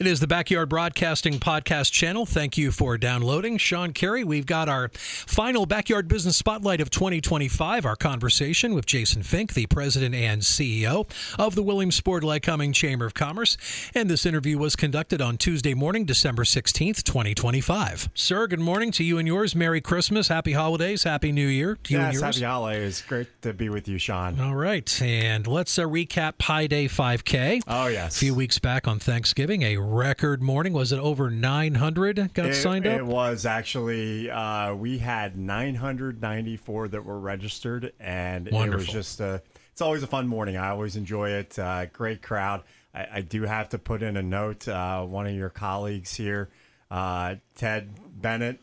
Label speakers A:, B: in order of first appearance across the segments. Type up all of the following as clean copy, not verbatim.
A: It is the Backyard Broadcasting Podcast channel. Thank you for downloading. Shawn, Carey, we've got our final Backyard Business Spotlight of 2025, our conversation with Jason Fink, the president and CEO of the Williamsport Lycoming Chamber of Commerce. And this interview was conducted on Tuesday morning, December 16th, 2025. Sir, good morning to you and yours. Merry Christmas, Happy Holidays, Happy New Year to you and yours.
B: Happy Holidays. Great to be with you, Shawn.
A: All right. And let's recap Pi Day 5K.
B: Oh, yes.
A: A few weeks back on Thanksgiving, a record morning. Was it over 900 got signed up?
B: It was actually. We had 994 that were registered, and
A: Wonderful.
B: It was just it's always a fun morning. I always enjoy it. Great crowd. I do have to put in a note. One of your colleagues here, Ted Bennett,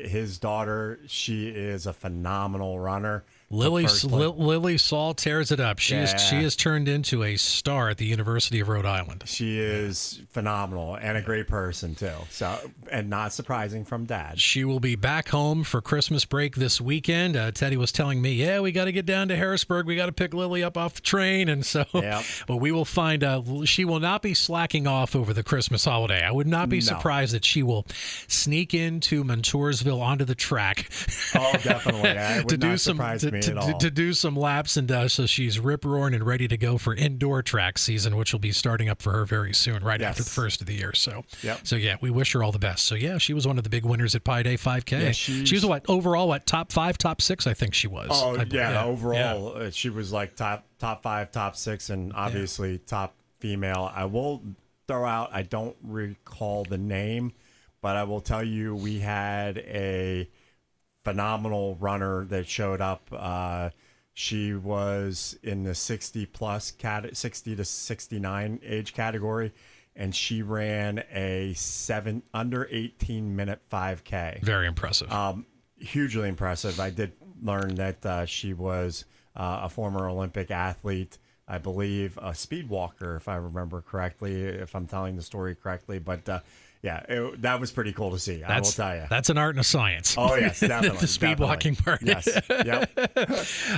B: his daughter, she is a phenomenal runner.
A: Lily Saul tears it up. She has turned into a star at the University of Rhode Island.
B: She is phenomenal and a great person too. So, and not surprising from Dad.
A: She will be back home for Christmas break this weekend. Teddy was telling me, we got to get down to Harrisburg. We got to pick Lily up off the train, and so.
B: Yep.
A: But we will find. She will not be slacking off over the Christmas holiday. I would not be surprised that she will sneak into Montoursville onto the track.
B: Oh, definitely. It would not surprise me.
A: To do some laps, and so she's rip-roaring and ready to go for indoor track season, which will be starting up for her very soon, right after the first of the year. So, we wish her all the best. So, she was one of the big winners at Pi Day 5K.
B: Yeah,
A: she was overall, top 5, top 6, I think she was.
B: Oh, overall, she was like top 5, top 6, and obviously top female. I will throw out, I don't recall the name, but I will tell you we had a phenomenal runner that showed up. She was in the 60 to 69 age category, and she ran a under 18 minute 5K.
A: Very impressive.
B: Hugely impressive. I did learn that she was a former Olympic athlete, I believe a speed walker, if I remember correctly, if I'm telling the story correctly, but that was pretty cool to see. I will tell you.
A: That's an art and a science.
B: Oh, yes, definitely.
A: The speed walking part.
B: Yes. Yep.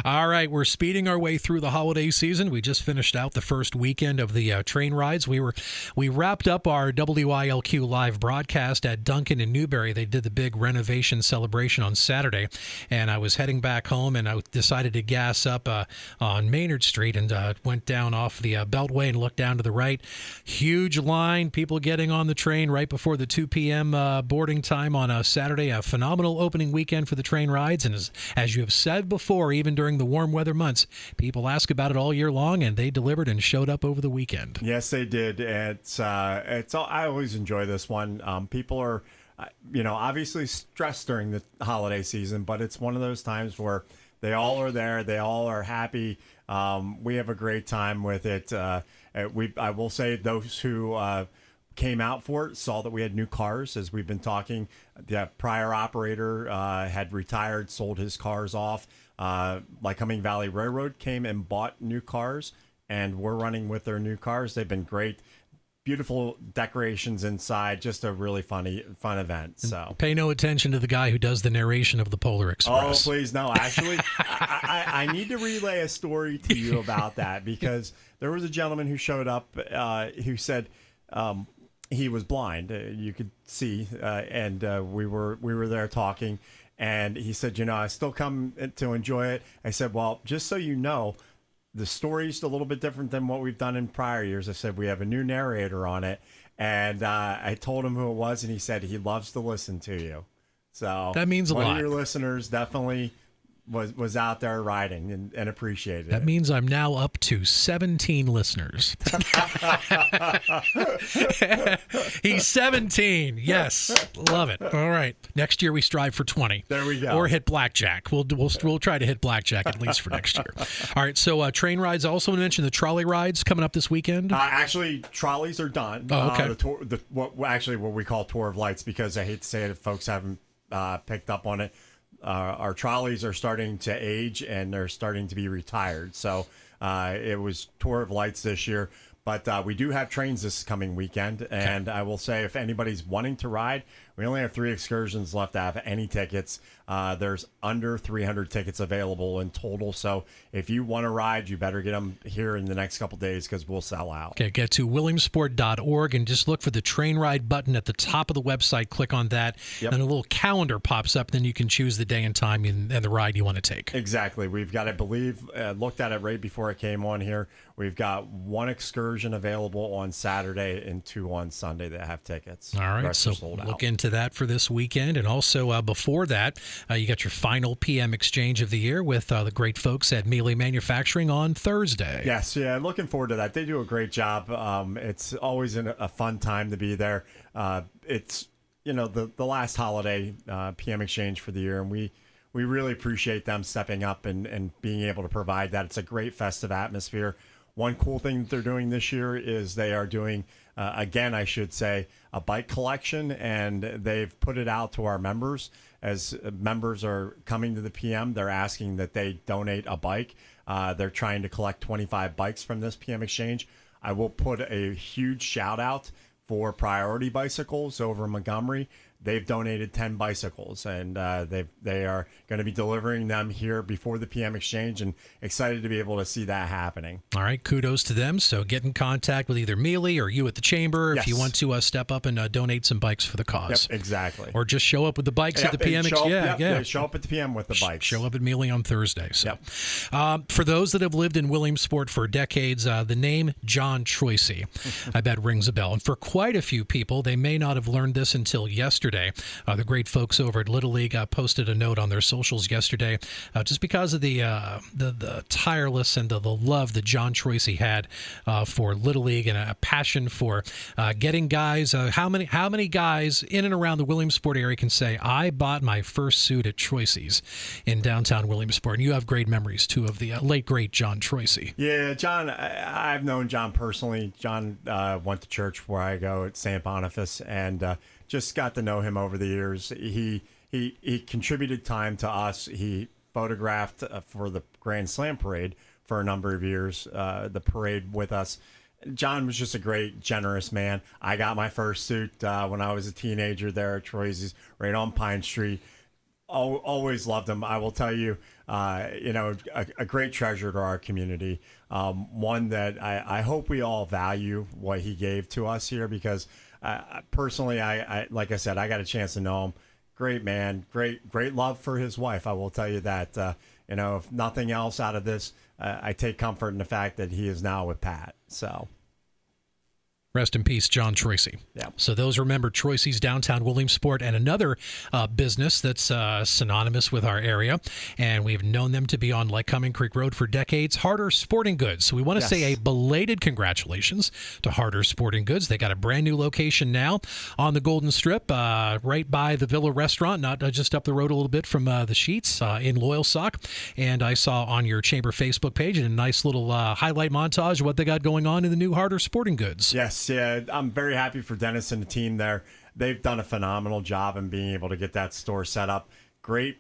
A: All right, we're speeding our way through the holiday season. We just finished out the first weekend of the train rides. We wrapped up our WILQ live broadcast at Duncan in Newberry. They did the big renovation celebration on Saturday, and I was heading back home, and I decided to gas up on Maynard Street and went down off the Beltway and looked down to the right. Huge line, people getting on the train right before the 2 p.m. Boarding time on a Saturday. A phenomenal opening weekend for the train rides. And as you have said before, even during the warm weather months, people ask about it all year long, and they delivered and showed up over the weekend.
B: Yes, they did. It's I always enjoy this one. People are, obviously stressed during the holiday season, but it's one of those times where they all are there. They all are happy. We have a great time with it. I will say those who came out for it saw that we had new cars. As we've been talking, the prior operator had retired, sold his cars off. Lycoming Valley Railroad came and bought new cars, and we're running with their new cars. They've been great. Beautiful decorations inside, just a really fun event. So
A: pay no attention to the guy who does the narration of the Polar Express.
B: Oh, please, no. Actually, I need to relay a story to you about that, because there was a gentleman who showed up who said he was blind. You could see, and we were there talking, and he said, I still come to enjoy it. I said, well, just so you know, the story's a little bit different than what we've done in prior years. I said, we have a new narrator on it, and I told him who it was, and he said he loves to listen to you. So
A: that means a lot.
B: One of your listeners definitely was out there riding and appreciated it.
A: That means I'm now up to 17 listeners. He's 17. Yes. Love it. All right. Next year we strive for 20.
B: There we go.
A: Or hit blackjack. We'll try to hit blackjack at least for next year. All right. So train rides. I also mentioned the trolley rides coming up this weekend.
B: Actually, trolleys are done.
A: Oh, okay.
B: What we call Tour of Lights, because I hate to say it if folks haven't picked up on it. Our trolleys are starting to age, and they're starting to be retired. So it was Tour of Lights this year. But we do have trains this coming weekend. And I will say, if anybody's wanting to ride, We only have 3 excursions left to have any tickets. There's under 300 tickets available in total. So if you want to ride, you better get them here in the next couple days because we'll sell out.
A: Okay, get to Williamsport.org and just look for the train ride button at the top of the website. Click on that, and a little calendar pops up. Then you can choose the day and time and the ride you want to take.
B: Exactly. We've got, I believe, looked at it right before I came on here. We've got 1 excursion available on Saturday and 2 on Sunday that have tickets.
A: All right, so look into that for this weekend. And also before that, you got your final PM exchange of the year with the great folks at Mealy Manufacturing on Thursday.
B: Yes, yeah, looking forward to that. They do a great job. It's always a fun time to be there. It's, the last holiday PM exchange for the year, and we really appreciate them stepping up and being able to provide that. It's a great festive atmosphere. One cool thing that they're doing this year is they are doing, again, I should say, a bike collection, and they've put it out to our members. As members are coming to the PM, they're asking that they donate a bike. They're trying to collect 25 bikes from this PM exchange. I will put a huge shout out for Priority Bicycles over in Montgomery. They've donated 10 bicycles, and they are going to be delivering them here before the PM exchange, and excited to be able to see that happening.
A: All right, kudos to them. So get in contact with either Mealy or you at the Chamber if you want to step up and donate some bikes for the cause.
B: Yep, exactly.
A: Or just show up with the bikes at the PM
B: exchange. Show up at the PM with the bikes.
A: Show up at Mealy on Thursday. So, for those that have lived in Williamsport for decades, the name John Troisi, I bet, rings a bell. And for quite a few people, they may not have learned this until yesterday. The great folks over at Little League posted a note on their socials yesterday, just because of the tireless and the love that John Troisi had for Little League and a passion for getting guys. How many guys in and around the Williamsport area can say, I bought my first suit at Troisi's in downtown Williamsport? And you have great memories, too, of the late, great John Troisi.
B: Yeah, John, I've known John personally. John went to church where I go at St. Boniface, and just got to know him over the years. He contributed time to us. He photographed for the Grand Slam parade for a number of years, the parade with us. John was just a great, generous man. I got my first suit when I was a teenager there at Troisi's, right on Pine Street. Always loved him. I will tell you, a great treasure to our community. One that I hope we all value what he gave to us here, because personally, I like I said, I got a chance to know him. Great man, great love for his wife. I will tell you that. If nothing else out of this, I take comfort in the fact that he is now with Pat. So.
A: Rest in peace, John Troisi.
B: Yeah.
A: So those remember Troisi's downtown Williamsport, and another business that's synonymous with our area, and we've known them to be on Lycoming Creek Road for decades, Harder Sporting Goods. So we want to say a belated congratulations to Harder Sporting Goods. They got a brand new location now on the Golden Strip, right by the Villa Restaurant, not just up the road a little bit from the Sheets in Loyalsock. And I saw on your Chamber Facebook page a nice little highlight montage of what they got going on in the new Harder Sporting Goods.
B: Yes. Yeah, I'm very happy for Dennis and the team there. They've done a phenomenal job in being able to get that store set up. Great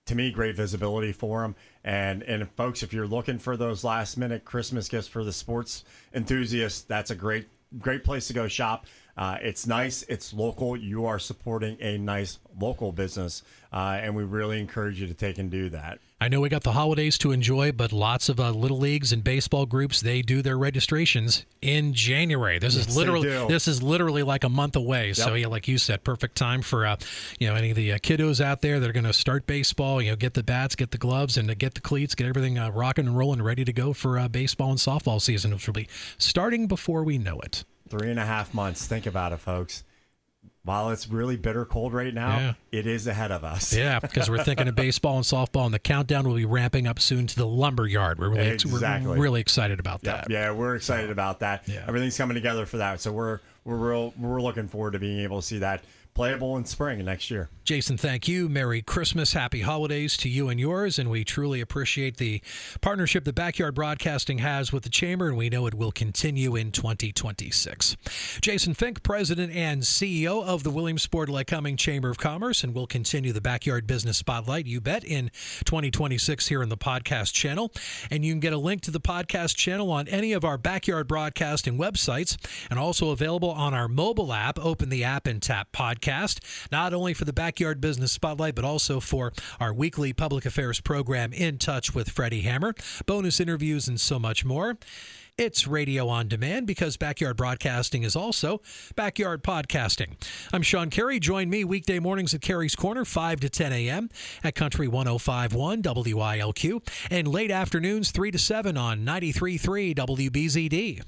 B: visibility for them. And folks, if you're looking for those last minute Christmas gifts for the sports enthusiasts, that's a great place to go shop. It's nice. It's local. You are supporting a nice local business, and we really encourage you to take and do that.
A: I know we got the holidays to enjoy, but lots of little leagues and baseball groups, they do their registrations in January. This is literally like a month away. Yep. So, like you said, perfect time for any of the kiddos out there that are going to start baseball. Get the bats, get the gloves, and get the cleats, get everything rocking and rolling, ready to go for baseball and softball season, which will be starting before we know it.
B: 3.5 months. Think about it, folks. While it's really bitter cold right now, it is ahead of us.
A: Yeah, because we're thinking of baseball and softball, and the countdown will be ramping up soon to the lumber yard. We're really excited about that.
B: Yeah, we're excited about that. Yeah. Everything's coming together for that. So we're looking forward to being able to see that playable in spring next year.
A: Jason, thank you. Merry Christmas. Happy holidays to you and yours. And we truly appreciate the partnership that Backyard Broadcasting has with the Chamber, and we know it will continue in 2026. Jason Fink, President and CEO of the Williamsport Lycoming Chamber of Commerce, and we'll continue the Backyard Business Spotlight, you bet, in 2026 here in the podcast channel. And you can get a link to the podcast channel on any of our Backyard Broadcasting websites, and also available on our mobile app. Open the app and tap podcast podcast, not only for the Backyard Business Spotlight, but also for our weekly public affairs program, In Touch with Freddie Hammer, bonus interviews, and so much more. It's radio on demand because backyard broadcasting is also backyard podcasting. I'm Shawn Carey. Join me weekday mornings at Carey's Corner, 5 to 10 a.m. at Country 105.1 WILQ, and late afternoons, 3 to 7 on 93.3 WBZD.